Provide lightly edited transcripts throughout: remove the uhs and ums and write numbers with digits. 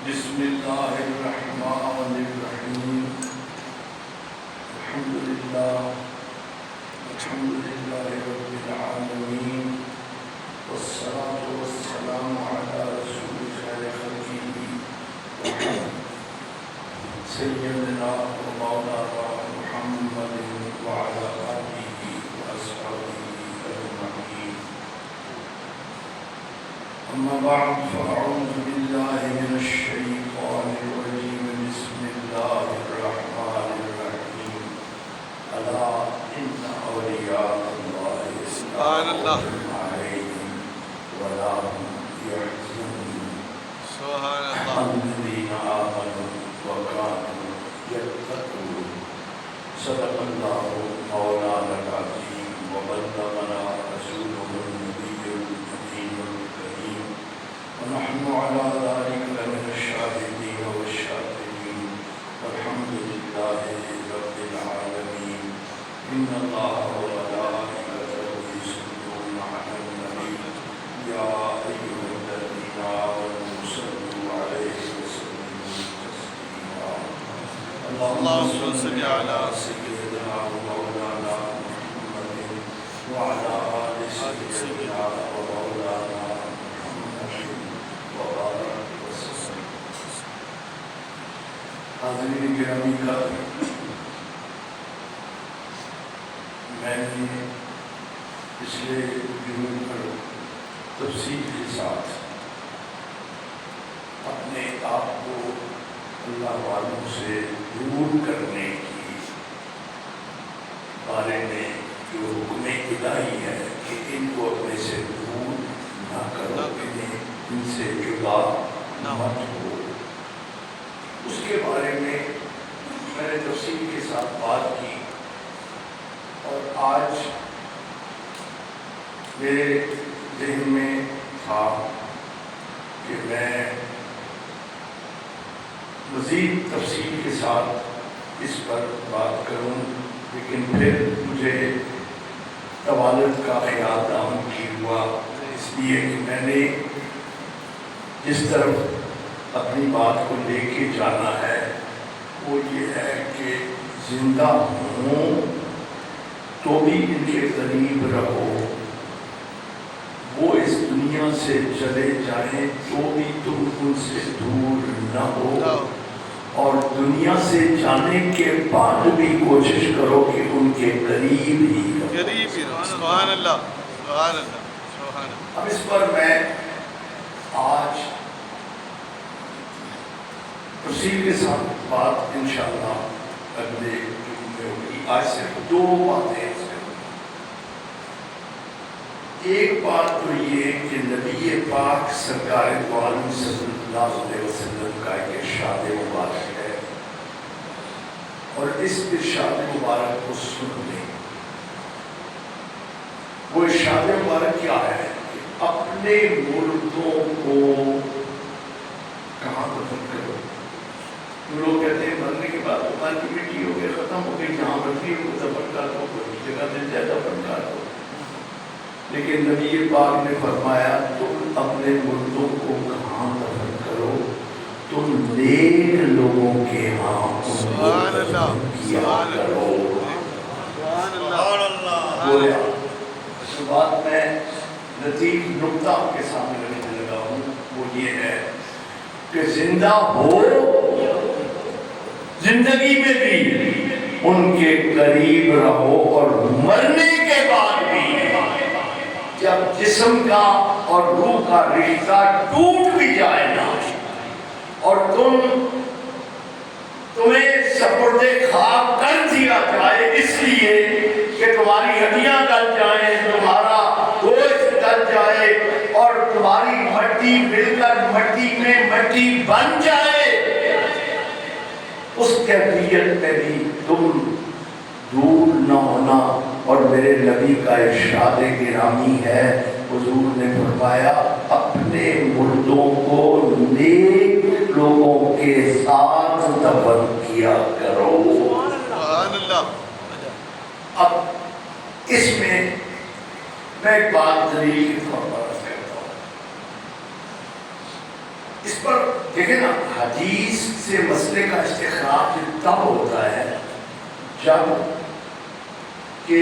بسم اللہ الرحمن الرحیم الحمد للہ رب العالمین والصلاة والسلام علی رسول خیر خلقہ سیدنا و مولانا محمد وعلی آلہ واصحابہ اجمعین اما بعد فاعوذ باللہ من الشیطان الرجیم بسم اللہ الرحمن الرحیم الا ان اولیاء اللہ لا خوف علیہم ولا هم يحزنون سبحان اللہ الذین آمنوا وكانوا يتقون صدق اللہ مولانا العظیم وبلغنا رسوله النبی الامین الکریم ونحن على ذلك لمن الشاهدين والشاكرين والحمد لله رب العالمين إن الله وملائكته يصلون على النبي يا أيها الذين آمنوا صلوا عليه وسلموا تسليما اللهم صل على سيدنا ومولانا محمد وعلى آل سيدنا ومولانا حاضرین گرامی کا میں نے پچھلے دنوں پر تفصیل کے ساتھ اپنے آپ کو اللہ والوں سے دور کرنے کی بارے میں جو حکم الہی ہے کہ ان کو اپنے سے دور نہ کرو، انہیں ان سے جدا مت ہو، اس کے بارے میں میں نے تفصیل کے ساتھ بات کی. اور آج میرے ذہن میں تھا کہ میں مزید تفصیل کے ساتھ اس پر بات کروں، لیکن پھر مجھے طوالت کا خیال ناممکن ہوا، اس لیے کہ میں نے جس طرف اپنی بات کو لے کے جانا ہے وہ یہ ہے کہ زندہ ہوں تو بھی ان کے قریب رہو، وہ اس دنیا سے چلے جائیں تو بھی تم ان سے دور نہ ہو، اور دنیا سے جانے کے بعد بھی کوشش کرو کہ ان کے قریب ہی رہو. سبحان اللہ سبحان اللہ سبحان اللہ. اب اس پر میں آج تفصیل کے ساتھ بات انشاءاللہ اگلے جمعے میں ہوگی. آج صرف دو باتیں ہیں. ایک بات تو یہ کہ نبی پاک سرکار دو عالم صلی اللہ علیہ وسلم کا ایک ارشاد مبارک ہے، اور اس ارشاد مبارک کو سن لیں. وہ ارشاد مبارک کیا ہے کہ اپنے مردوں کو کہاں دفن کرو. لوگ کہتے ہیں مرنے کے بعد اوپر کی مٹی ہو گئی، ختم ہو گئی، جہاں مرضی کو دفن کر دو، کوئی جگہ مل جائے دفن کر دو. لیکن نبی پاک نے فرمایا تم اپنے مردوں کو کہاں دفن کرو، تم نیک لوگوں کے ہاں ان کو دفن کیا کرو. گویا جو بات میں لطیف نکتہ آپ کے سامنے رکھنے لگا ہوں وہ یہ ہے کہ زندہ ہو زندگی میں بھی ان کے قریب رہو، اور مرنے کے بعد بھی جب جسم کا اور روح کا رشتہ ٹوٹ بھی جائے نا، اور تمہیں سپرد خاک کر دیا جائے اس لیے کہ تمہاری ہڈیاں گل جائیں، تمہارا گوشت گل جائے، اور تمہاری مٹی مل کر مٹی میں مٹی بن جائے، اس کیفیت میں بھی تم دور نہ ہونا. اور میرے نبی کا ارشاد گرامی ہے، حضور نے فرمایا اپنے مردوں کو نیک لوگوں کے ساتھ دفن کیا کرو. اب اس میں ایک بات دلیل کے طور پر کرتا ہوں. اس پر دیکھیں نا، حدیث سے مسئلے کا استخراج تب ہوتا ہے جب کہ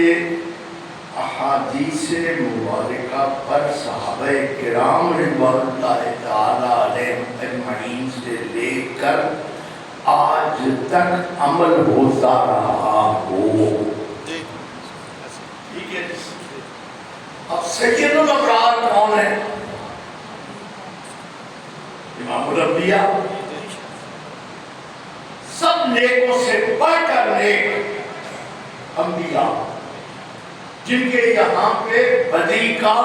احادیث مبارکہ پر صحابہ کرام رضوان اللہ تعالی علیہم اجمعین سے لے کر آج تک عمل ہوتا رہا ہو. ٹھیک ہے. اب سید الابرار کون ہے؟ امام الانبیاء. سب نیکوں سے بڑھ کر نیک انبیاء، جن کے یہاں پہ بدی کا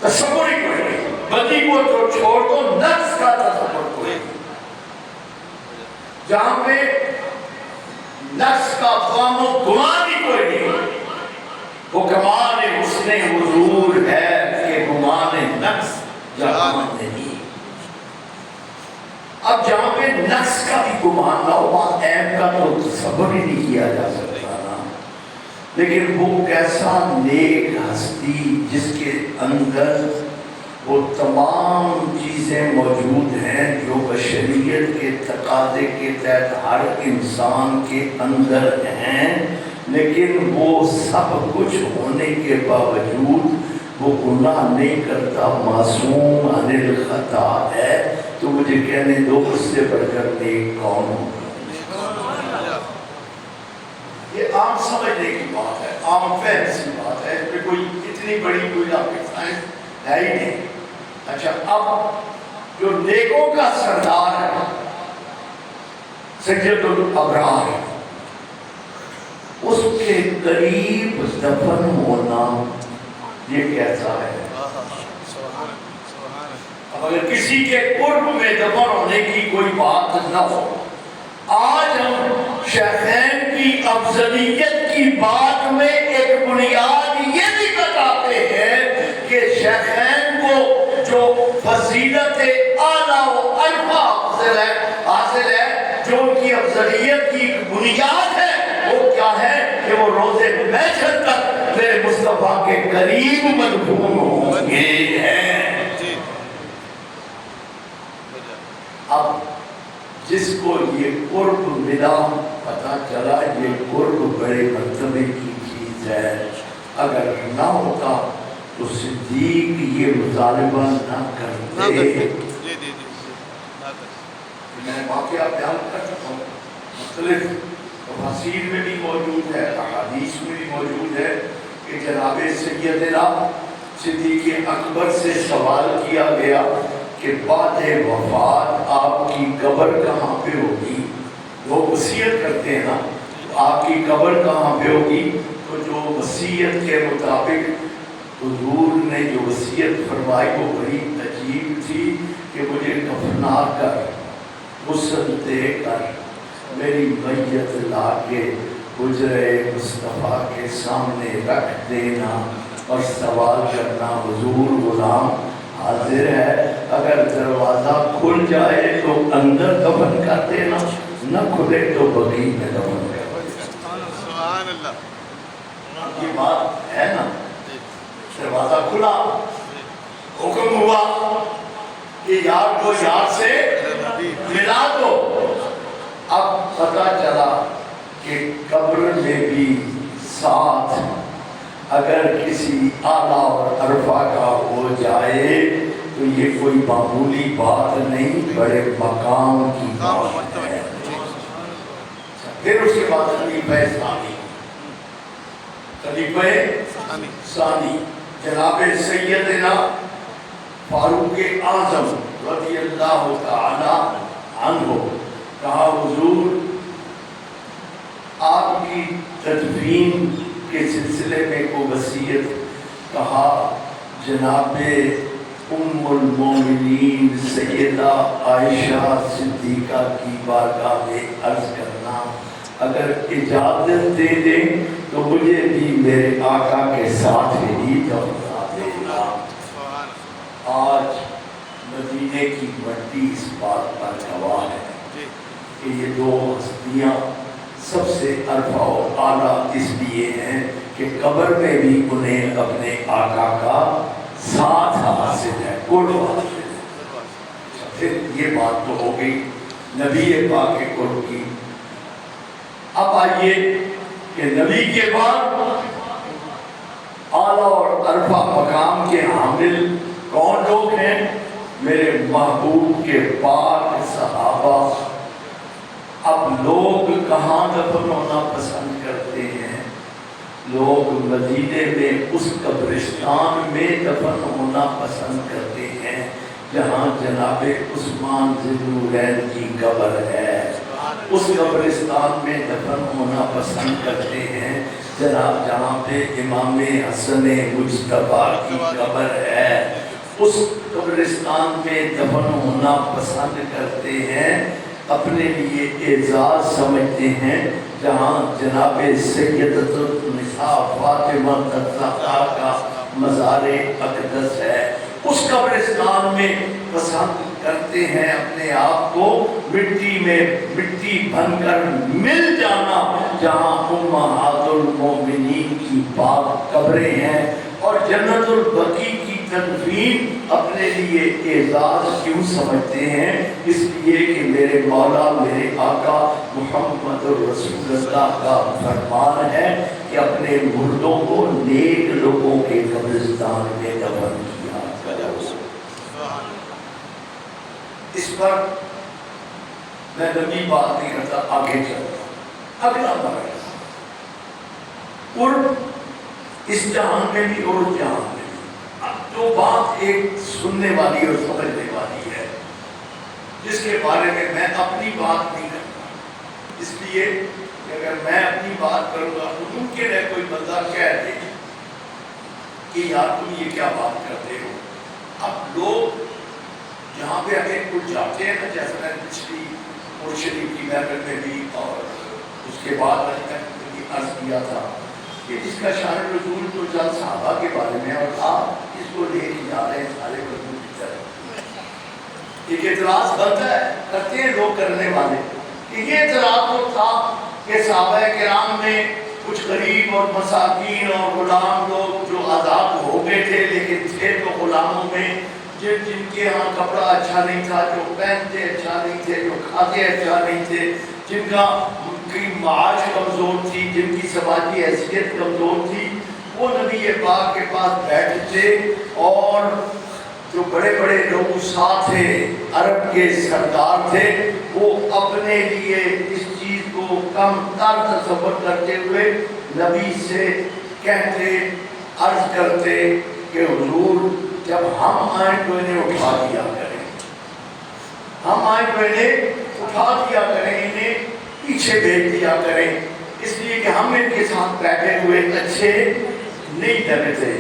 تصور ہی کوئی نہیں. بدی کو تو چھوڑ دو، نفس کا تصور کوئی نہیں. جہاں پہ نفس کا فہم و گمان ہی کوئی نہیں. وہ کمال حسن حضور ہے کہ گمان نفس جہاں نہیں. اب جہاں پہ نفس کا بھی گمان نہ ہو، بات عیب کا تو تصور ہی نہیں کیا جا سکتا نا. لیکن وہ کیسا نیک ہستی جس کے اندر وہ تمام چیزیں موجود ہیں جو بشریت کے تقاضے کے تحت ہر انسان کے اندر ہیں، لیکن وہ سب کچھ ہونے کے باوجود وہ گناہ نہیں کرتا، معصوم عن الخطا ہے. تو مجھے کہنے دو اس سے بڑھ کر نیک کون ہوگا؟ یہ عام سمجھنے کی بات ہے، عام فہم سی بات ہے. اس پہ کوئی اتنی بڑی کوئی رابط سائنس ہے ہی نہیں. اچھا، اب جو نیکوں کا سردار ہے سید الابرار، اس کے قریب دفن ہونا یہ کیسا ہے؟ اب اگر کسی کے قرب میں دفن ہونے کی کوئی بات نہ ہو، آج ہم شیخین کی افضلیت کی بات میں ایک بنیاد یہ بھی بتاتے ہیں کہ شیخین کو جو فضیلت اعلیٰ و عرفہ حاصل ہے، جو ان کی افضلیت کی بنیاد ہے، وہ کیا ہے کہ وہ روز محشر تک میرے مصطفیٰ کے قریب مدفون ہوں گے ہیں. اب جس کو یہ قرب ملا، پتا چلا یہ قرب بڑے مرتبے کی چیز ہے. اگر نہ ہوتا تو صدیق یہ مطالبہ نہ کرتے. میں واقعہ بیان کر چکا ہوں، مختلف تفاسیر میں بھی موجود ہے، احادیث میں بھی موجود ہے کہ جناب سیدنا صدیق اکبر سے سوال کیا گیا کہ بعد وفات آپ کی قبر کہاں پہ ہوگی. وہ وصیت کرتے ہیں نا، آپ کی قبر کہاں پہ ہوگی. تو جو وصیت کے مطابق حضور نے جو وصیت فرمائی وہ بڑی عجیب تھی کہ مجھے دفنا کر، غسل دے کر، میری میت لا کے حجرے مصطفیٰ کے سامنے رکھ دینا اور سوال کرنا، حضور غلام حاضر ہے، اگر دروازہ کھل جائے تو اندر دفن کر دینا، نہ کھلے تو بقیع میں دفن کر دینا. سبحان اللہ. یہ بات ہے نا. دروازہ کھلا، حکم ہوا کہ یار کو یار سے ملا دو. اب پتا چلا کہ قبر میں بھی ساتھ اگر کسی اعلیٰ اور عرفہ کا ہو جائے تو یہ کوئی معمولی بات نہیں، بڑے مقام کی بات ہے. پھر اس کے بعد خلیفہ ثانی جناب سیدنا فاروق اعظم رضی اللہ تعالی عنہ، کہا حضور آپ کی تدفین کے سلسلے میں کو وصیت. کہا جناب ام المومنین سیدہ عائشہ صدیقہ کی بارگاہ میں عرض کرنا، اگر اجازت دے دیں تو مجھے بھی میرے آقا کے ساتھ ہی دفنا دینا. آج مدینے کی مٹی اس بات پر گواہ ہے کہ یہ دو ہستیاں سب سے عرفہ اور اعلیٰ اس لیے ہیں کہ قبر میں بھی انہیں اپنے آقا کا ساتھ حاصل ہے، قرب حاصل ہے. بات تو ہو گئی نبی پاک کے قرب کی۔ اب آئیے کہ نبی کے بعد اعلیٰ اور عرفہ مقام کے حامل کون لوگ ہیں؟ میرے محبوب کے پاک صحابہ۔ اب لوگ کہاں دفن ہونا پسند کرتے ہیں؟ لوگ مدینے میں اس قبرستان میں دفن ہونا پسند کرتے ہیں جہاں جناب عثمان ذی النورین کی قبر ہے۔ اس قبرستان میں دفن ہونا پسند کرتے ہیں جناب جہاں پہ امام حسن مجتبیٰ کی قبر ہے۔ اس قبرستان میں دفن ہونا پسند کرتے ہیں، اپنے لیے اعزاز سمجھتے ہیں جہاں جناب سیدۃ النساء فاطمہ الزہرا کا مزار اقدس ہے۔ اس قبرستان میں پسند کرتے ہیں اپنے آپ کو مٹی میں مٹی بن کر مل جانا جہاں امہات المومنین کی پاک قبریں ہیں، اور جنت البقیع کی تدفین اپنے لیے اعزاز کیوں سمجھتے ہیں؟ اس لیے کہ میرے مولا میرے آقا محمد رسول اللہ کا فرمان ہے کہ اپنے مردوں کو نیک لوگوں کے قبرستان میں دفن کیا کرو۔ اس پر میں لمبی بات نہیں کرتا، آگے چلتا۔ اگلا مرحلہ قرب اس جہان میں بھی اور اس جہان میں بھی۔ اب جو بات ایک سننے والی اور سمجھنے والی ہے، جس کے بارے میں اپنی بات نہیں کرتا، اس لیے کہ اگر میں اپنی بات کروں گا تو ممکن ہے کوئی بندہ کہہ دے کہ یار تم یہ کیا بات کرتے ہو۔ اب لوگ جہاں پہ ہمیں کچھ جاتے ہیں نا، جیسے میں نے پچھلی مرشدی کی محفل میں بھی اور اس کے بعد میں نے عرض کیا تھا کہ جس کا شان نزول تو چند صحابہ کے بارے میں، اور آپ اس کو لے کے جا رہے ہیں سارے مردوں کی طرف۔ ایک اعتراض بنتا ہے، کرتے ہیں لوگ کرنے والے، کہ یہ اعتراض تو تھا کہ صحابہ کرام میں کچھ غریب اور مساکین اور غلام لوگ جو آزاد ہو گئے تھے، لیکن تھے تو غلاموں میں جن کے ہاں کپڑا اچھا نہیں تھا، جو پہنتے اچھا نہیں تھے، جو کھاتے اچھا نہیں تھے، جن کا کی معاش کمزور تھی، جن کی سماجی حیثیت کمزور تھی، وہ نبی پاک کے پاس بیٹھتے اور جو بڑے بڑے لوگ ساتھ تھے، عرب کے سردار تھے، وہ اپنے لیے اس چیز کو کم تر تصور کرتے ہوئے نبی سے کہتے، عرض کرتے کہ حضور جب ہم آئیں تو انہیں اٹھا دیا کریں، ہم آئیں تو انہیں اٹھا دیا کریں، انہیں پیچھے بھیج دیا کریں، اس لیے کہ ہم ان کے ساتھ بیٹھے ہوئے اچھے نہیں لگتے۔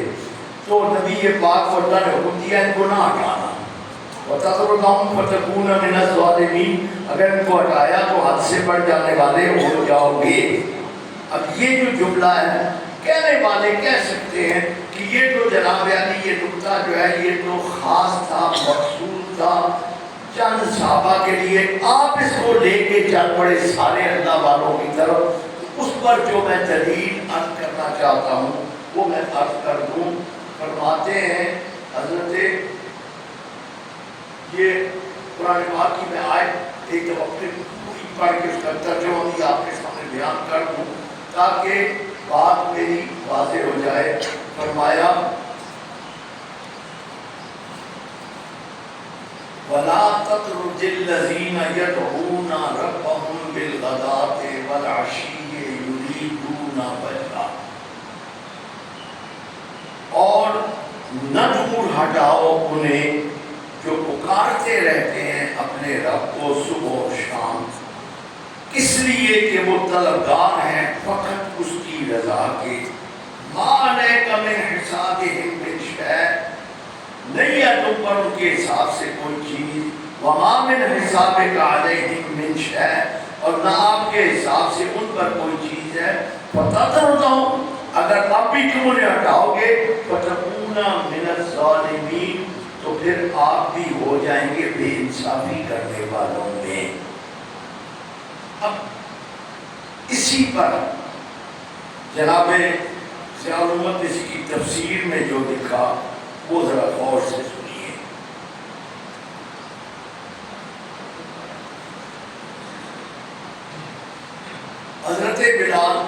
تو نبی پاک کو اللہ نے حکم دیا ان کو نہ ہٹانا، وَتَذَرُهُمْ فَتَكُونَ مِنَ الظَّالِمِينَ، اگر ان کو ہٹایا تو حد سے بڑھ جانے والے ہو جاؤ گے۔ اب یہ جو جملہ ہے، کہنے والے کہہ سکتے ہیں کہ یہ تو جناب علی یہ نکتہ جو ہے یہ تو خاص تھا، مخصوص تھا چند صحابہ کے لیے، آپ اس کو لے کے چل پڑے سارے اللہ والوں کی طرف۔ اس پر جو میں دلیل عرض کرنا چاہتا ہوں وہ میں عرض کر دوں۔ فرماتے ہیں حضرت، یہ قرآن پاک کی میں آیت ایک دفعہ پوری پڑھ کے اس کا ترجمہ بھی آپ کے سامنے بیان کر دوں تاکہ بات میری واضح ہو جائے۔ فرمایا وَلَا تَطْرُدِ الَّذِينَ يَدْعُونَ رَبَّهُمْ بِالْغَدَاةِ وَالْعَشِيِّ يُرِيدُونَ وَجْهَهُ، اور نہ دور ہٹاؤ انہیں جو پکارتے رہتے ہیں اپنے رب کو صبح و شام، اس لیے کہ وہ طلبگار ہیں فقط اس کی رضا کے۔ مَا عَلَيْكَ مِنْ حِسَابِهِمْ مِنْ شَيْءٍ، نہیں ہے تم پر ان کے حساب سے کوئی چیز، وَمَا مِنْ حِسَابِكَ عَلَيْهِمْ مِنْ شَيْءٍ، اور نہ آپ کے حساب سے ان پر کوئی چیز ہے۔ فَتَطْرُدَهُمْ، اگر اب بھی تم انہیں ہٹاؤ گے، فَتَكُونَ مِنَ الظَّالِمِينَ، تو پھر آپ بھی ہو جائیں گے بے انصافی کرنے والوں میں۔ اب اسی پر جناب ضیاء الامت اس کی تفسیر میں جو لکھا وہ ذرا غور سے سنیے۔ بلال،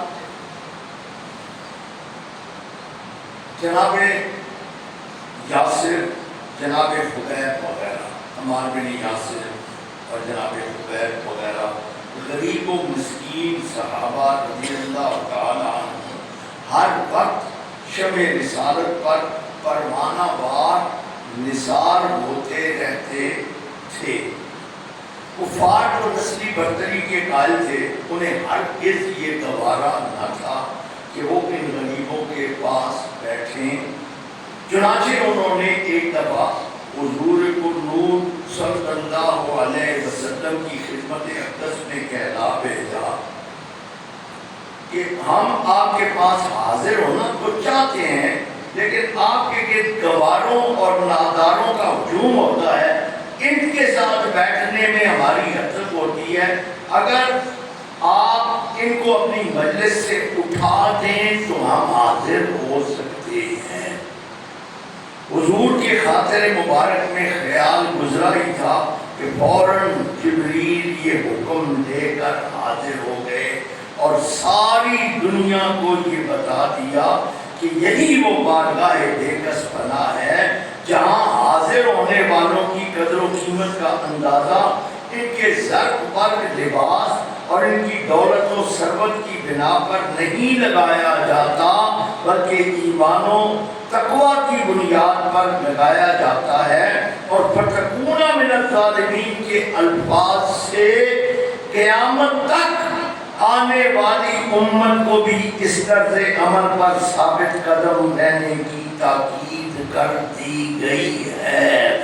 جناب یاسر، جناب حبیب وغیرہ، عمار بن یاسر اور جناب حبیب وغیرہ، غریب و مسکین صحابہ رضی اللہ تعالی عنہ ہر وقت شمع رسالت پر پروانہ وار نثار ہوتے رہتے تھے۔ کفار جو نسلی برتری کے قائل تھے، انہیں ہرگز یہ گوارا نہ تھا کہ وہ ان غریبوں کے پاس بیٹھیں۔ چنانچہ انہوں نے ایک دفعہ حضور نور صلی اللہ علیہ وسلم کی خدمت اقدس میں کہلا بھیجا کہ ہم آپ کے پاس حاضر ہونا تو چاہتے ہیں، لیکن آپ کے گرد گواروں اور ناداروں کا ہجوم ہوتا ہے، ان کے ساتھ بیٹھنے میں ہماری حسرت ہوتی ہے، اگر آپ ان کو اپنی مجلس سے اٹھا دیں تو ہم حاضر ہو سکتے ہیں۔ حضور کے خاطر مبارک میں خیال گزرا ہی تھا کہ فوراً جبریل یہ حکم لے کر حاضر ہو گئے اور ساری دنیا کو یہ بتا دیا کہ یہی وہ بارگاہ بےکس پناہ ہے جہاں حاضر ہونے والوں کی قدر و قیمت کا اندازہ ان کے زرق برق لباس اور ان کی دولت و ثروت کی بنا پر نہیں لگایا جاتا، بلکہ ایمان و تقویٰ کی بنیاد پر لگایا جاتا ہے۔ اور فَتَكُونَ مِنَ الظَّالِمِينَ کے الفاظ سے قیامت تک آنے والی امت کو بھی اس طرز عمل پر ثابت قدم رہنے کی تاکید کر دی گئی ہے۔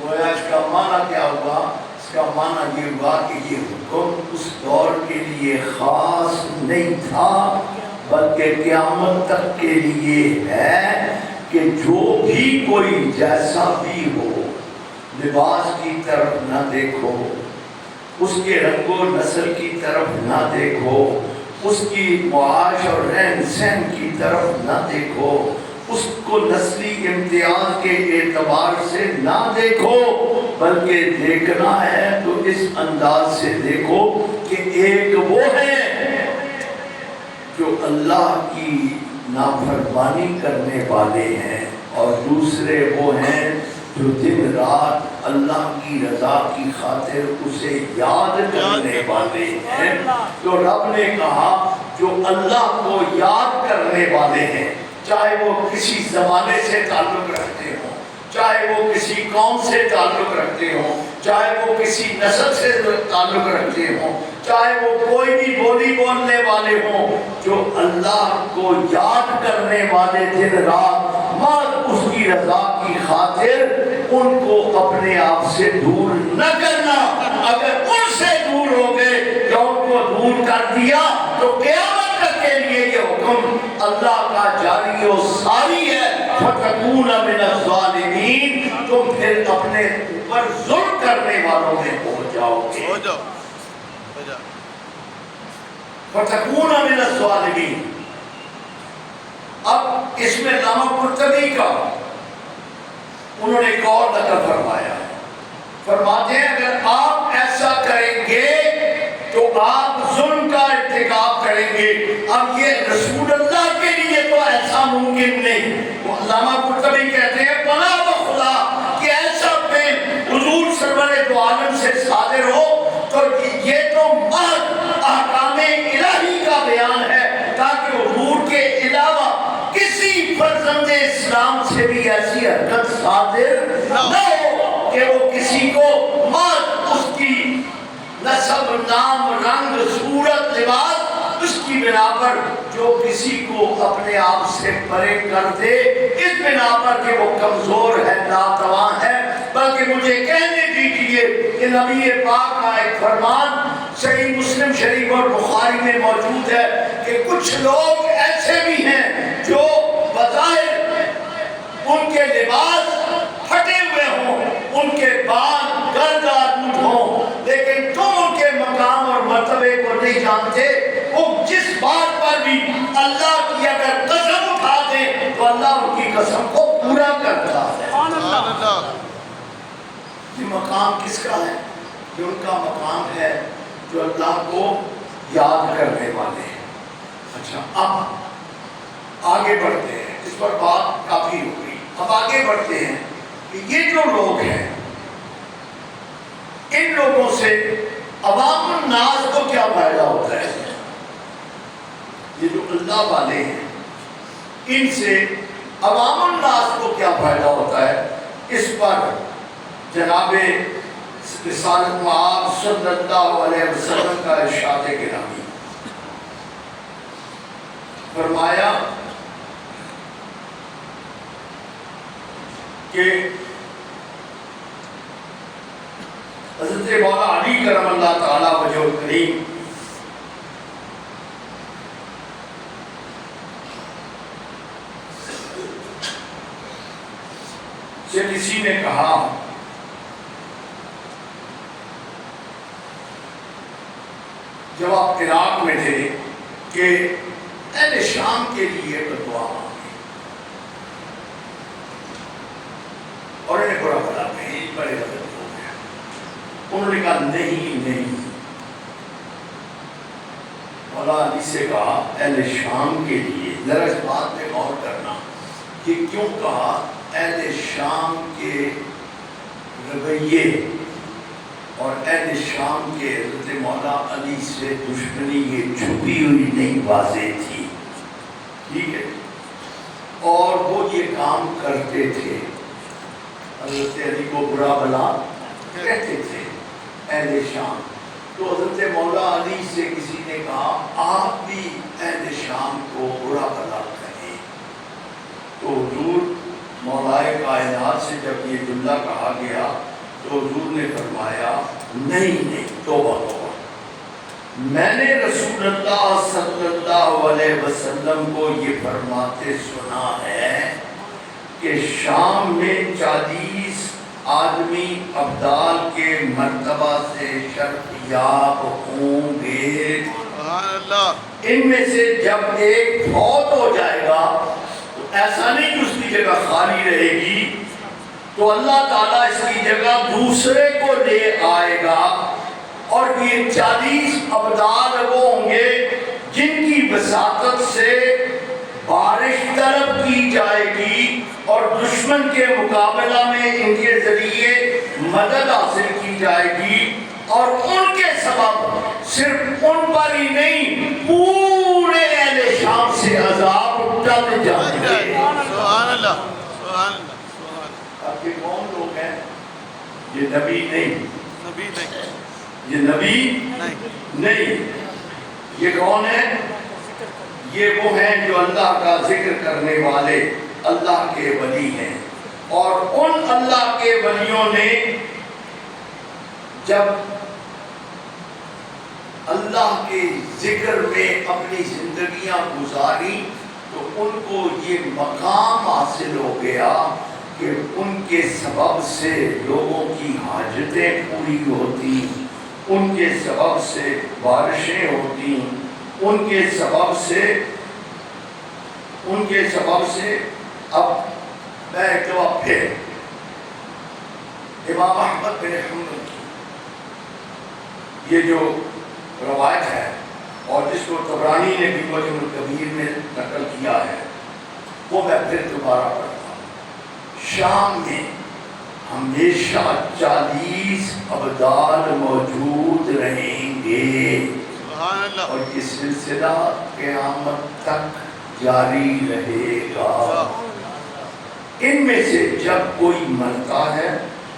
گویا اس کا معنی کیا ہوا؟ اس کا معنی یہ ہوا کہ یہ حکم اس دور کے لیے خاص نہیں تھا، بلکہ قیامت تک کے لیے ہے کہ جو بھی کوئی جیسا بھی ہو، لباس کی طرف نہ دیکھو، اس کے رنگ و نسل کی طرف نہ دیکھو، اس کی معاش اور رہن سہن کی طرف نہ دیکھو، اس کو نسلی امتیاز کے اعتبار سے نہ دیکھو، بلکہ دیکھنا ہے تو اس انداز سے دیکھو کہ ایک وہ ہے جو اللہ کی نافرمانی کرنے والے ہیں، اور دوسرے وہ ہیں جو دن رات اللہ کی رضا کی خاطر اسے یاد کرنے والے ہیں۔ تو رب نے کہا جو اللہ کو یاد کرنے والے ہیں، چاہے وہ کسی زمانے سے تعلق رکھتے ہوں، چاہے وہ کسی قوم سے تعلق رکھتے ہوں، چاہے وہ کسی نسل سے تعلق رکھتے ہوں، چاہے وہ کوئی بھی بولی بولنے والے ہوں، جو اللہ کو یاد کرنے والے دن رات مات اس کی رضا کی خاطر ان کو اپنے آپ سے دور نہ کرنا۔ اگر ان سے دور ہو گئے یا ان کو دور کر دیا تو قیامت تک کے لیے یہ حکم اللہ کا جاری و ساری ہے، فَتَكُونَ مِنَ الظَّالِمِينَ، تم پھر اپنے اوپر ظلم کرنے والوں میں ہو جاؤ گے۔ فَتَكُونَ مِنَ الظَّالِمِينَ۔ اب اس میں علامہ قرطبی کا انہوں نے ایک اور نقل فرمایا، فرماتے ہیں اگر آپ ایسا کریں گے تو آپ ظلم کا ارتکاب کریں گے۔ اب یہ رسول اللہ کے لیے تو ایسا ممکن نہیں۔ وہ علامہ قرطبی کہتے ہیں پناہ بخدا کہ ایسا فعل حضور سرور دو عالم سے صادر ہو تو یہ تو محض احکام الہی کا بیان ہے، تاکہ حضور کے علاوہ کسی فرزند اسلام سے بھی ایسی حرکت صادر نہ ہو کہ وہ کسی کو محض اس کی نسب، نام، رنگ، صورت، لباس، اس کی بنا پر جو کسی کو اپنے آپ سے پرے کر دے، اس بنا پر کہ وہ کمزور ہے، ناتواں ہے۔ بلکہ مجھے کہنے دیجیے کہ نبی پاک کا ایک فرمان صحیح مسلم شریف اور بخاری میں موجود ہے کہ کچھ لوگ ایسے بھی ہیں جو بظاہر ان کے لباس پھٹے ہوئے ہوں، ان کے بال گردآلود ہوں، لیکن تم ان کے مقام اور مرتبے کو نہیں جانتے۔ وہ جس بات پر بھی اللہ کی اگر قسم اٹھا دیں تو اللہ ان کی قسم کو پورا کرتا ہے۔ یہ مقام کس کا ہے؟ یہ ان کا مقام ہے جو اللہ کو یاد کرنے والے ہیں۔ اچھا، اب آگے بڑھتے ہیں، اس پر بات کافی ہو گئی، اب آگے بڑھتے ہیں کہ یہ جو لوگ ہیں ان لوگوں سے عوام الناس کو کیا فائدہ ہوتا ہے؟ یہ جو اللہ والے ہیں ان سے عوام الناس کو کیا فائدہ ہوتا ہے؟ اس پر جناب رسالت مآب صلی اللہ علیہ وسلم کا ارشاد گرامی فرمایا کہ حضرت مولا علی کرم اللہ تعالی وجہ الکریم سے کسی نے کہا جب آپ عراق میں تھے کہ اہل شام کے لیے دعا مانگی اور انہیں برا بھلا کہیں بڑے غلط ہو گیا، انہوں نے کہا نہیں، مولا علی سے کہا اہل شام کے لیے، ذرا اس بات میں غور کرنا کہ کیوں کہا اہل شام کے رویے اور اہل شام کے حضرت مولا علی سے دشمنی یہ چھپی ہوئی نہیں، واضح تھی، ٹھیک ہے، اور وہ یہ کام کرتے تھے، حضرت علی کو برا بھلا کہتے تھے اہل شام۔ تو حضرت مولا علی سے کسی نے کہا آپ بھی اہل شام کو برا بھلا کہیں، تو حضور مولائے کائنات سے جب یہ جملہ کہا گیا تو حضور نے فرمایا نہیں، توبہ، میں نے رسول اللہ صلی اللہ علیہ وسلم کو یہ فرماتے سنا ہے کہ شام میں 40 آدمی ابدال کے مرتبہ سے شرف یاب ہوں گے، ان میں سے جب ایک فوت ہو جائے گا تو ایسا نہیں کہ اس کی جگہ خالی رہے گی، تو اللہ تعالیٰ اس کی جگہ دوسرے کو لے آئے گا، اور یہ 40 ابدال وہ ہوں گے جن کی وساطت سے بارش طلب کی جائے گی اور دشمن کے مقابلہ میں ان کے ذریعے مدد حاصل کی جائے گی، اور ان کے سبب صرف ان پر ہی نہیں پورے اہل شام سے عذاب ٹل جائیں گے۔ سبحان اللہ، سبحان اللہ، سبحان اللہ۔ اب یہ کون لوگ ہیں؟ یہ نبی نہیں، نبی نہیں، یہ نبی نہیں، یہ کون ہے؟ یہ وہ ہیں جو اللہ کا ذکر کرنے والے اللہ کے ولی ہیں، اور ان اللہ کے ولیوں نے جب اللہ کے ذکر میں اپنی زندگیاں گزاری تو ان کو یہ مقام حاصل ہو گیا کہ ان کے سبب سے لوگوں کی حاجتیں پوری ہوتی، ان کے سبب سے بارشیں ہوتی، ان کے سبب سے اب میں ایک دفعہ پھر امام احمد بن حنبل کی یہ جو روایت ہے اور جس کو طبرانی نے بھی معجم الکبیر میں نقل کیا ہے وہ میں پھر دوبارہ پڑھتا ہوں۔ شام میں ہمیشہ 40 ابدال موجود رہیں گے، اور یہ سلسلہ قیامت تک جاری رہے گا۔ ان میں سے جب کوئی مرتا ہے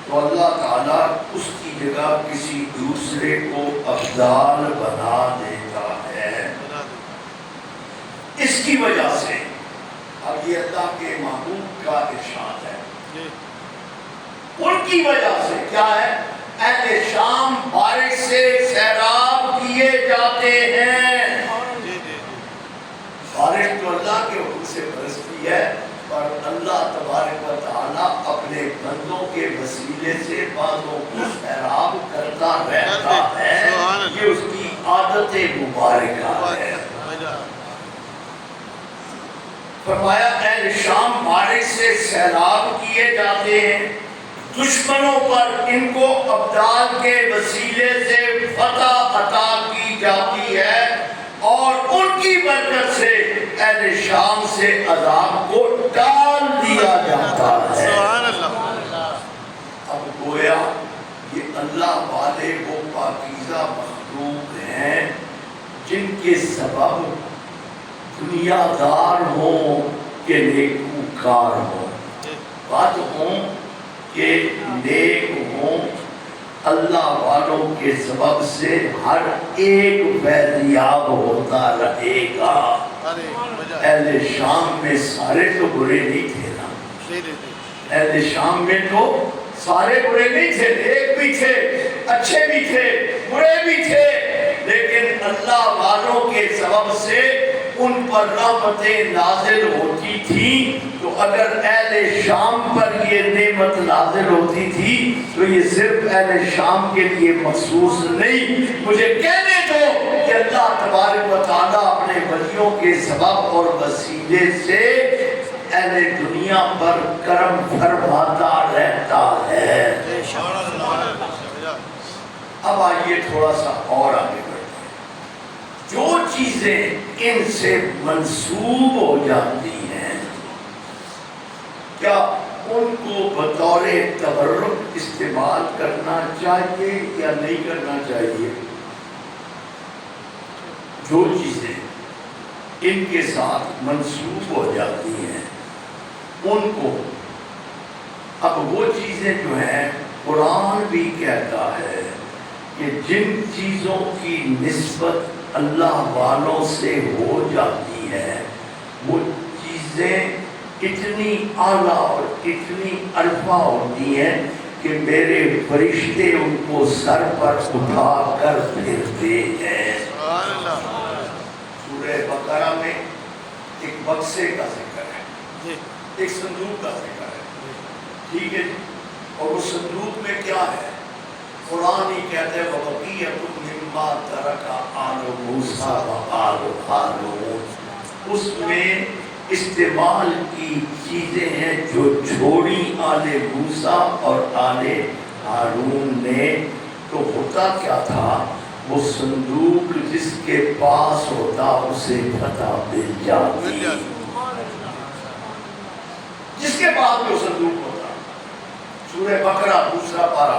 تو اللہ تعالیٰ اس کی جگہ کسی دوسرے کو ابدال بنا دیتا ہے۔ اس کی وجہ سے اب یہ اللہ کے محبوب کا ارشاد ہے، ان کی وجہ سے کیا ہے؟ اہل شام بارش سے سیراب کیے جاتے ہیں۔ بارش تو اللہ کے حکم سے برستی ہے، پر اللہ تبارک و تعالیٰ اپنے بندوں کے وسیلے سے بعضوں کو سیراب کرتا رہتا ہے، یہ اس کی عادت مبارکہ ہے۔ فرمایا اہل شام بارش سے سیراب کیے جاتے ہیں، دشمنوں پر ان کو ابدال کے وسیلے سے فتح عطا کی جاتی ہے اور ان کی برکت سے اہل شام سے عذاب کو ٹال دیا جاتا ہے۔ سبحان اللہ۔ اب گویا یہ اللہ والے وہ پاکیزہ مخلوق ہیں جن کے سبب دنیا دار ہوں کہ نیکوکار ہوں، بات ہوں کہ نیک ہوں، اللہ والوں کے سبب سے ہر ایک فیضیاب ہوتا رہے گا۔ اہل شام میں سارے تو برے نہیں تھے نا، اہل شام میں تو سارے برے نہیں تھے، نیک بھی تھے، اچھے بھی تھے، برے بھی تھے، لیکن اللہ والوں کے سبب سے ان پر رحمتیں نازل ہوتی تھی۔ تو اگر اہل شام پر یہ نعمت نازل ہوتی تھی تو یہ صرف اہل شام کے لیے مخصوص نہیں، مجھے کہنے دو کہ اللہ تبارک و تعالیٰ اپنے ولیوں کے سبب اور وسیلے سے اہل دنیا پر کرم فرماتا رہتا ہے۔ اب آئیے تھوڑا سا اور آگے بڑھتے ہیں۔ جو چیزیں ان سے منسوب ہو جاتی ہیں، کیا ان کو بطور تبرک استعمال کرنا چاہیے یا نہیں کرنا چاہیے؟ جو چیزیں ان کے ساتھ منسوب ہو جاتی ہیں ان کو، اب وہ چیزیں جو ہیں قرآن بھی کہتا ہے کہ جن چیزوں کی نسبت اللہ والوں سے ہو جاتی ہے وہ چیزیں اتنی اعلیٰ اور اتنی عرفہ ہوتی ہیں کہ میرے فرشتے ان کو سر پر اٹھا کر پھرتے ہیں۔ سورہ بقرہ میں ایک بکسے کا ذکر ہے، ایک صندوق کا ذکر ہے، ٹھیک ہے، اور اس صندوق میں کیا ہے؟ قرآن ہی کہتے ہیں وَبَقِيَّةٌ مِّمَّا تَرَكَ آلُ مُوسَىٰ وَآلُ ہارون، اس میں استعمال کی چیزیں ہیں جو چھوڑی آل موسیٰ اور آل ہارون نے۔ تو ہوتا کیا تھا؟ وہ صندوق جس کے پاس ہوتا اسے فتح مل جاتی، جس کے پاس وہ صندوق ہوتا۔ سورہ بقرہ دوسرا پارہ،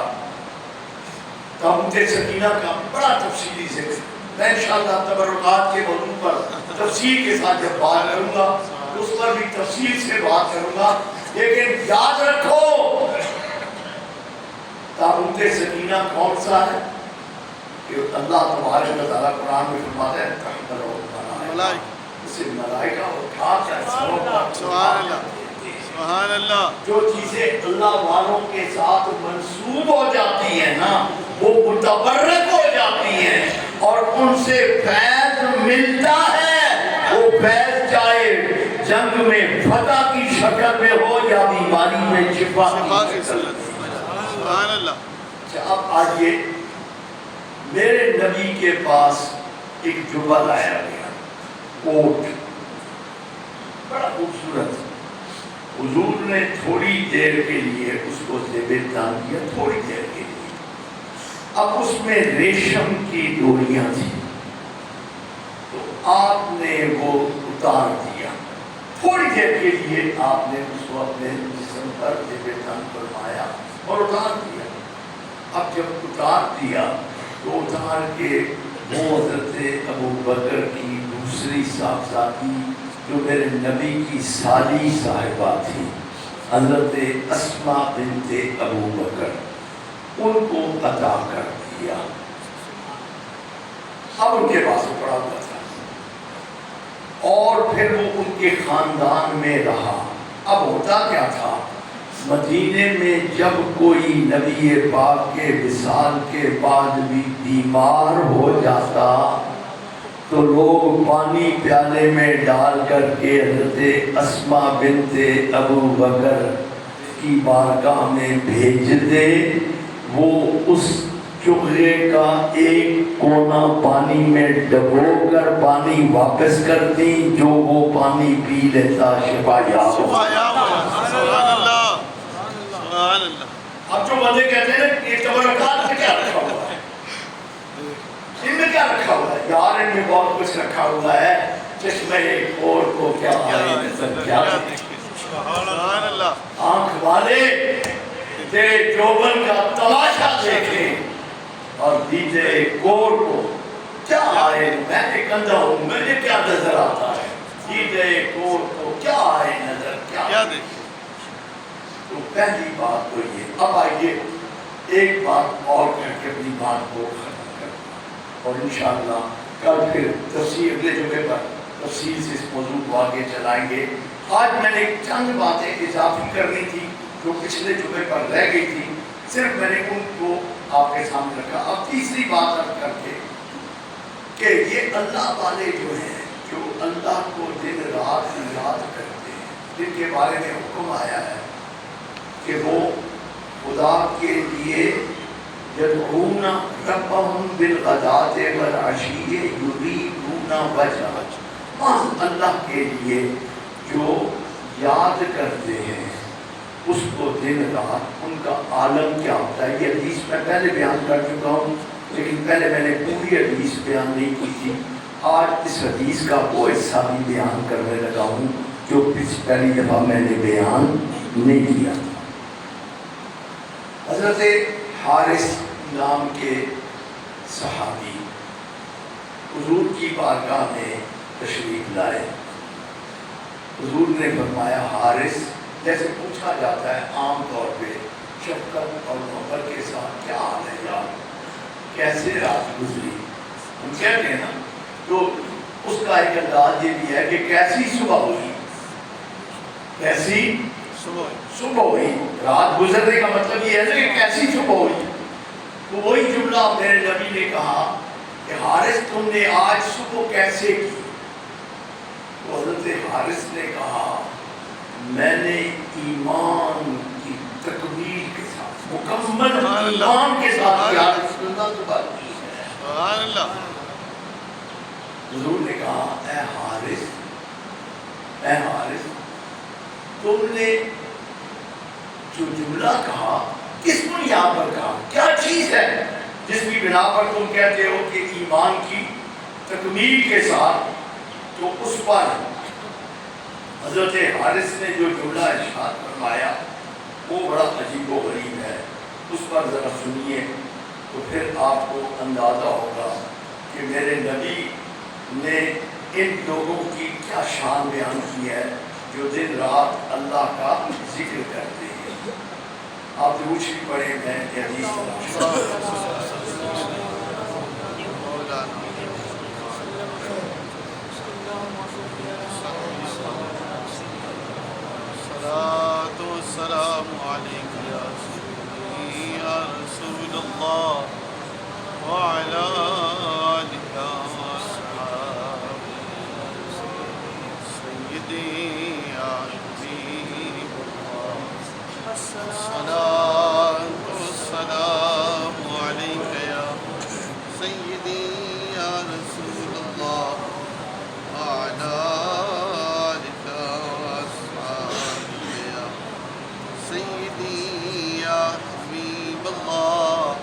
تابوت سکینہ کا بڑا تفصیلی ذکر، میں انشاءاللہ تبرکات کے موضوع پر تفصیل کے ساتھ جب بات کروں گا اس پر بھی تفصیل سے بات کروں گا، لیکن یاد رکھو تابوت سکینہ کون سا ہے؟ کہ اللہ تبارک و تعالیٰ قرآن میں فرماتا ہے اسے ملائکہ اٹھا کر سبحان اللہ، سبحان اللہ۔ جو چیزیں اللہ والوں کے ساتھ منسوب ہو جاتی ہیں نا وہ متبرک ہو جاتی ہیں اور ان سے فیض ملتا ہے۔ وہ فیض چاہے جنگ میں فتح کی شکل میں ہو یا بیماری میں شفا کی شکل میں۔ سبحان اللہ۔ اب آئیے، میرے نبی کے پاس ایک جبہ لایا گیا، کوٹ بڑا خوبصورت، حضور نے تھوڑی دیر کے لیے اس کو زیب دان کیا، تھوڑی دیر کے لیے۔ اب اس میں ریشم کی ڈوریاں تھیں تو آپ نے وہ اتار دیا، تھوڑی دیر کے لیے آپ نے اس کو اپنے جسم پر زیب دان فرمایا اور اتار دیا۔ اب جب اتار دیا تو اتار کے وہ حضرت ابوبکر کی دوسری صاحبزادی جو میرے نبی کی سالی صاحبہ تھی، حضرت اسماء بنت ابوبکر، ان کو عطا کر دیا۔ اب ان کے پاس پڑا ہوا تھا اور پھر وہ ان کے خاندان میں رہا۔ اب ہوتا کیا تھا، مدینے میں جب کوئی نبی پاک کے وصال کے بعد بھی بیمار ہو جاتا تو لوگ پانی پیالے میں ڈال کر کے حضرت اسماء بنت ابوبکر کی بارگاہ میں بھیج دے، وہ اس چغے کا ایک کونا پانی میں ڈبو کر پانی واپس کرتی، جو وہ پانی پی لیتا شفا یاب ہو۔ سبحان اللہ، سبحان اللہ۔ اب جو بندے کہتے ہیں نا یہ تبرکات میں کیا رکھا ہوا ہے، ان میں کیا رکھا ہوا ہے؟ یار ان میں بہت کچھ رکھا ہوا ہے. چشمے اور کو کیا آئے نظر، کیا سبحان اللہ. آنکھ والے تیرے جوبن کا تماشا دیکھیں اور دیجئے کور کو کیا آئے. میں ایک اندھا ہوں، مجھے کیا نظر آتا ہے. دیجئے کور کو کیا آئے نظر، کیا دیکھیں. تو پہلی بات تو یہ. اب آئیے ایک بات اور کر کے اپنی بات کو ختم کرنا، اور انشاءاللہ کل پھر تفصیل اگلے جمعے پر تفصیل سے اس موضوع کو آگے چلائیں گے. آج میں نے چند باتیں اضافی کرنی تھی جو پچھلے جمعے پر رہ گئی تھی، صرف میں نے ان کو آپ کے سامنے رکھا. اب تیسری بات عرض کر کے کہ یہ اللہ والے جو ہیں، جو اللہ کو دن رات یاد کرتے ہیں، جن کے بارے میں حکم آیا ہے کہ وہ خدا کے لیے یدعون ربهم بالغداۃ والعشی یریدون وجہہ، اللہ کے لیے جو یاد کرتے ہیں اس کو دن رات. ان کا عالم کیا ہوتا ہے؟ یہ حدیث میں پہلے بیان کر چکا ہوں، لیکن پہلے میں نے پوری حدیث بیان نہیں کی تھی. آج اس حدیث کا وہ حصہ بھی بیان کرنے لگا ہوں جو پہلی دفعہ میں نے بیان نہیں کیا تھا. حضرت حارث نام کے صحابی حضور کی بارگاہ میں تشریف لائے. حضور نے فرمایا حارث، جیسے پوچھا جاتا ہے عام طور پہ شفقت اور محبت کے ساتھ، کیا حال ہے یار، کیسے رات گزری، ہم کہتے ہیں نا، تو اس کا ایک انداز یہ بھی ہے کہ کیسی صبح ہوئی، کیسی صبح ہوئی. رات گزرنے کا مطلب یہ ہے نا کہ کیسی صبح ہوئی. تو وہی جملہ میرے نبی نے کہا کہ حارث تم نے آج صبح کیسے کی. تو حضرت حارث نے کہا میں نے ایمان کی تکمیل کے ساتھ، مکمل ایمان کے ساتھ یا رسول اللہ تو بات کی ہے. سبحان اللہ. حضور نے کہا اے حارث، اے حارث، تم نے جو جملہ کہا کس بنیاد پر کہا، کیا چیز ہے جس کی بنا پر تم کہتے ہو کہ ایمان کی تکمیل کے ساتھ. تو اس پر حضرت حارث نے جو جملہ ارشاد فرمایا وہ بڑا عجیب و غریب ہے. اس پر ذرا سنیے تو پھر آپ کو اندازہ ہوگا کہ میرے نبی نے ان لوگوں کی کیا شان بیان کی ہے جو دن رات اللہ کا ذکر کرتے ہیں. آپ ضرور شریف پڑھیں، میں حدیث الصلاة والسلام عليك يا سيدي يا رسول الله وعلى آلك وأصحابك سيدي يا حبيب الله. الصلاة والسلام عليك يا سيدي يا رسول الله وعلى آلك وأصحابك يا سيدي يا حبيب الله.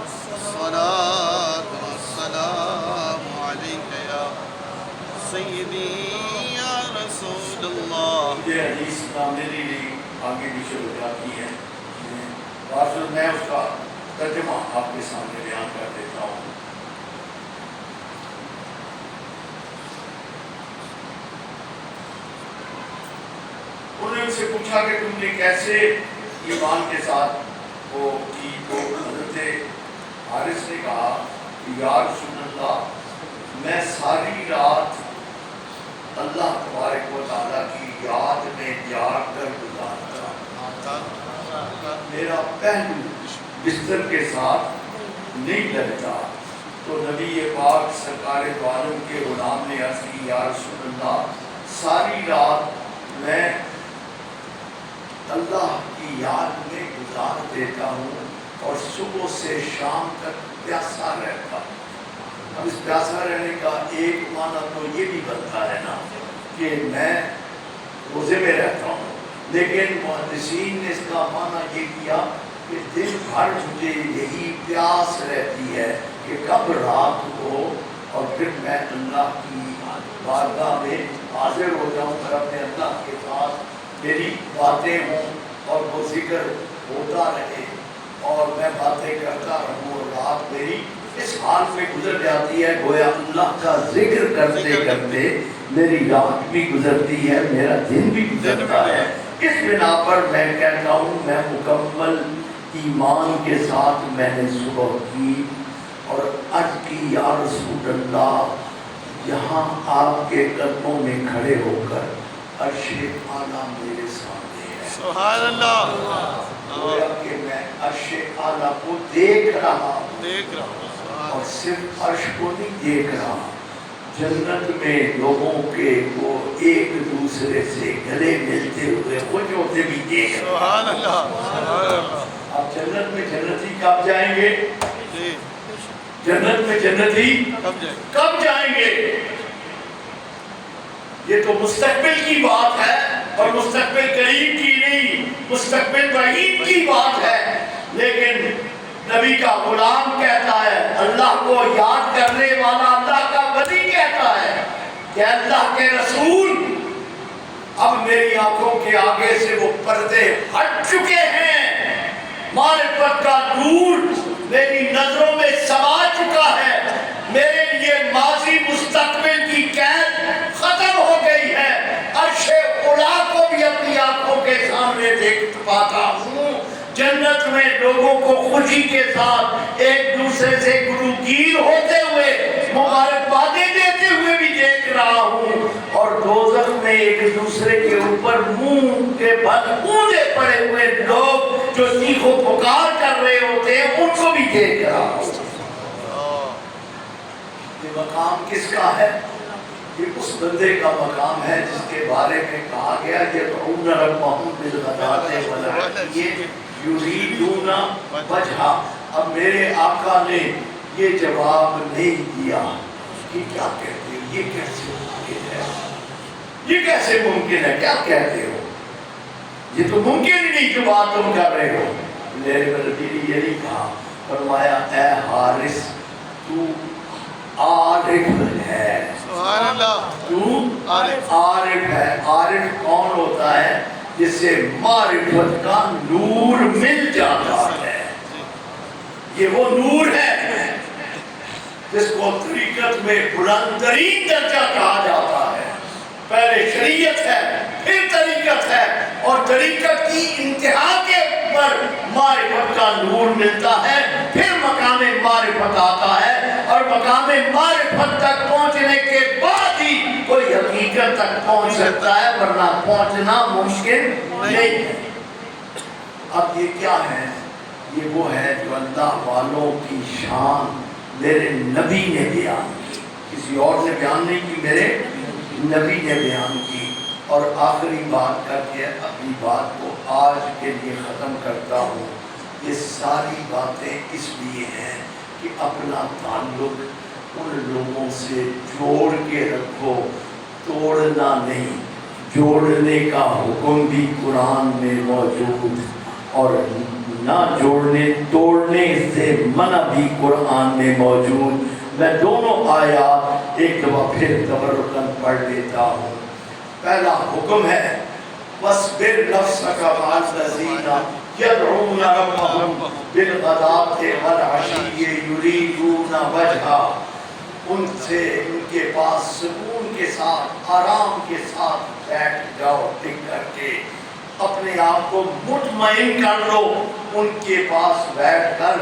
الصلاة والسلام عليك يا سيدي يا رسول الله. یہ حدیث میرے لیے آگے پیچھے ہو جاتی ہے، میں اس کا ترجمہ آپ کے سامنے بیان کر دیتا ہوں. انہوں نے ان سے پوچھا کہ تم نے کیسے ایمان کے ساتھ وہ کی. تو حضرت حارث نے کہا کہ یا رسول اللہ، میں ساری رات اللہ تبارک و تعالیٰ کی یاد میں جاگ کر گزارتا، میرا پہلو بستر کے ساتھ نہیں لگتا. تو نبی پاک سرکار دو عالم کے غلام نے عرض کی یا رسول اللہ، ساری رات میں اللہ کی یاد میں گزار دیتا ہوں اور صبح سے شام تک پیاسا رہتا ہوں. اب اس پیاسا رہنے کا ایک معنی تو یہ بھی بنتا ہے نا کہ میں روزے میں رہتا ہوں، لیکن محدثین نے اس کا معنی یہ کیا کہ دن بھر مجھے یہی پیاس رہتی ہے کہ کب رات ہو اور پھر میں اللہ کی بارگاہ میں حاضر ہو جاؤں اور اپنے اللہ کے ساتھ میری باتیں ہوں اور وہ ذکر ہوتا رہے اور میں باتیں کرتا رہوں اور رات میری اس حال میں گزر جاتی ہے گویا اللہ کا ذکر کرتے کرتے میری رات بھی گزرتی ہے، میرا دن بھی گزرتا ہے۔ اس بنا پر میں کہتا ہوں میں مکمل ایمان کے ساتھ میں نے صبح کی اور عرض کی یا رسول اللہ یہاں آپ کے قدموں میں کھڑے ہو کر عرش اعلیٰ میرے سامنے ہے، سبحان اللہ، گویا کہ میں عرش اعلیٰ کو دیکھ رہا ہوں، دیکھ رہا ہوں اور صرف عرش کو نہیں دیکھ رہا، جنت میں لوگوں کے وہ ایک دوسرے سے گلے ملتے ہوئے خوش ہوتے بھی دیکھ رہا۔ سبحان اللہ، سبحان اللہ، اب جنت میں جنتی کب جائیں گے؟ جی جنت میں جنتی کب جائیں گے؟ یہ تو مستقبل کی بات ہے اور مستقبل قریب کی نہیں، مستقبل بعید کی بات ہے، لیکن نبی کا غلام کہتا ہے، اللہ کو یاد کرنے والا اللہ کا ولی کہتا ہے کہ اللہ کے رسول اب میری آنکھوں کے آگے سے وہ پردے ہٹ چکے ہیں، معرفت کا نور میری نظروں میں سما چکا ہے، میرے لیے ماضی مستقبل کی قید ختم ہو گئی ہے، عرش اولا کو بھی اپنی آنکھوں کے سامنے دیکھ پاتا ہوں، جنت میں لوگوں کو خوشی کے ساتھ ایک دوسرے سے گروگیر ہوتے ہوئے مبارکبادیں دیتے ہوئے بھی دیکھ رہا ہوں، اور دوزخ میں ایک دوسرے کے اوپر منہ کے بل اونچے پڑے ہوئے لوگ جو چیخ و پکار کر رہے ہوتے ہیں ان کو بھی دیکھ رہا ہوں۔ یہ مقام کس کا ہے؟ یہ اس بندے کا مقام ہے جس کے بارے میں کہا گیا یدعون ربہم بالغداۃ والعشی یریدون وجہہ۔ اب میرے آقا نے یہ جواب نہیں دیا کہ کیا کہتے ہو، یہ کیسے ممکن ہے، یہ کیسے ممکن ہے، کیا کہتے ہو، یہ تو ممکن ہی نہیں جو بات تم کر رہے ہو۔ میرے نبی نے یہ نہیں کہا، فرمایا اے حارث تو عارف ہے، سبحان اللہ، تو عارف ہے۔ عارف کون ہوتا ہے؟ جسے معرفت کا نور مل جاتا ہے، یہ وہ نور ہے جس کو طریقت میں بلند ترین درجہ کہا جاتا ہے، پہلے شریعت ہے پھر طریقت ہے، اور طریقت کی انتہا کے اوپر معرفت کا نور ملتا ہے، پھر مقام معرفت آتا ہے، اور مقام معرفت تک پہنچنے کے بعد ہی کوئی حقیقت تک پہنچ سکتا ہے، ورنہ پہنچنا ممکن نہیں ہے۔ اب یہ کیا ہے؟ یہ وہ ہے جو اللہ والوں کی شان میرے نبی نے بیان کی، کسی اور نے بیان نہیں کی، میرے نبی نے بیان کی۔ اور آخری بات کر کے اپنی بات کو آج کے لیے ختم کرتا ہوں، یہ ساری باتیں اس لیے ہیں کہ اپنا تعلق ان لوگوں سے جوڑ کے رکھو، توڑنا نہیں۔ جوڑنے کا حکم بھی قرآن میں موجود اور نہ جوڑنے توڑنے سے منع بھی قرآن میں موجود۔ میں دونوں آیات ایک دفعہ پھر تبرکاً پڑھ لیتا ہوں۔ پہلا حکم ہے وَاصْبِرْ نَفْسَكَ مَعَ الَّذِينَ يَدْعُونَ رَبَّهُمْ بِالْغَدَاةِ وَالْعَشِيِّ يُرِيدُونَ وَجْهَهُ، ان سے ان کے پاس سکون کے ساتھ آرام کے ساتھ بیٹھ جاؤ، ٹک کر کے اپنے آپ کو مطمئن کر لو ان کے پاس بیٹھ کر،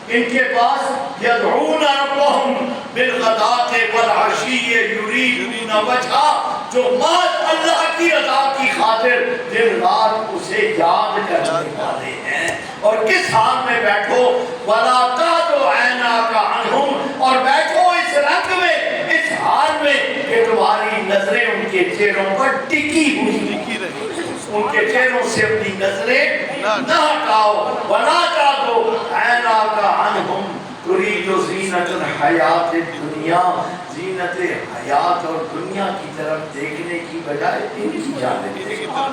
ان کے پاس یدعون ربہم بالغداۃ والعشی یریدون وجہہ، جو محض اللہ کی رضا کی خاطر دن رات اسے یاد کرنے والے ہیں۔ اور کس حال میں بیٹھو؟ وَلَا تَعْدُ عَيْنَاكَ عَنْهُمْ، اور بیٹھو اس رنگ میں، اس حال میں کہ تمہاری نظریں ان کے چہروں پر ٹکی ہوئی رہی، ان کے چہروں سے اپنی نظریں نہ ہٹاؤ۔ وَلَا تَعْدُ عَيْنَاكَ عَنْهُمْ تُرِيدُ زِينَةَ الْحَيَاةِ الدُّنْيَا، زینت حیات اور دنیا کی طرف دیکھنے کی بجائے ان کی جانب دیکھو،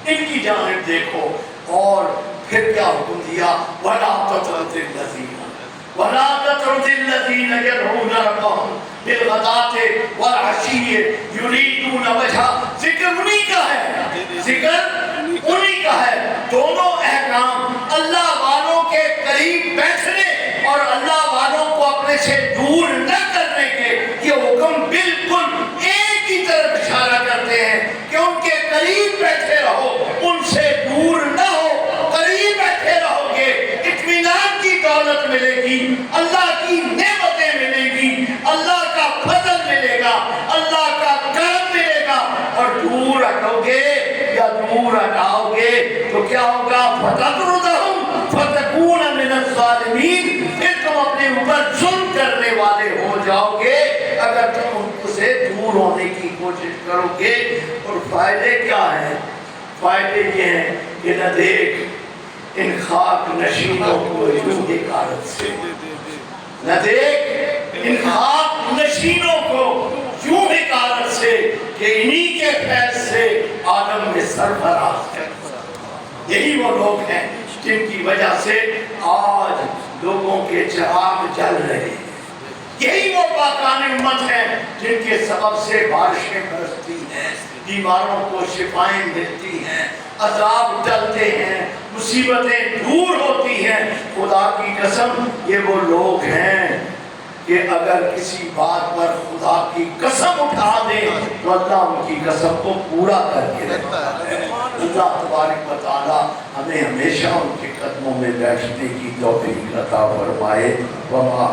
ان کی جانب دیکھو۔ اور پھر کیا حکم دیا؟ وَلَا تَطْرُدِ الَّذِينَ يَدْعُونَ رَبَّهُمْ بِالْغَدَاةِ وَالْعَشِيِّ يُرِيدُونَ وَجْهَهُ. ذکر انہی کا ہے، ذکر انہی کا ہے. دونوں احکام اللہ والوں کے قریب بیٹھنے اور اللہ والوں کو اپنے سے دور نہ کرنے کے یہ حکم بالکل ایک ہی طرف اشارہ کرتے ہیں کہ ان کے قریب بیٹھے رہو، ان سے دور نہ ہو. قریب بیٹھے رہو گے، اطمینان کی دولت ملے گی، اللہ کی نعمتیں ملے گی، اللہ کا فضل ملے گا، اللہ کا کرم ملے گا. اور دور ہٹو گے یا دور ہٹاؤ گے تو کیا ہوگا؟ فَتَطْرُدَهُمْ فَتَكُونَ مِنَ الظَّالِمِينَ. پھر تم اپنے اوپر ظلم کرنے والے ہو جاؤ گے اگر تم ان سے دور ہونے کی کوشش کرو گے. اور فائدے کیا ہیں؟ فائدے یہ ہیں کہ نہ دیکھ ان خاک نشینوں کو یوں حکارت سے، نہ دیکھ ان خاک نشینوں کو یوں حکارت سے کہ انہی کے فیض سے عالم میں سرفراز ہے. یہی وہ لوگ ہیں جن کی وجہ سے آج لوگوں کے چراغ جل رہے ہیں. یہی وہ پاکان امت ہیں جن کے سبب سے بارشیں برستی ہیں، بیماروں کو شفائیں ملتی ہیں، عذاب ٹلتے ہیں، مصیبتیں دور ہوتی ہیں. خدا کی قسم یہ وہ لوگ ہیں کہ اگر کسی بات پر خدا کی قسم اٹھا دیں تو اللہ ان کی قسم کو پورا کر کے رکھتا ہے. اللہ تبارک و تعالی ہمیں ہمیشہ ان کے قدموں میں بیٹھنے کی توفیق عطا فرمائے. وما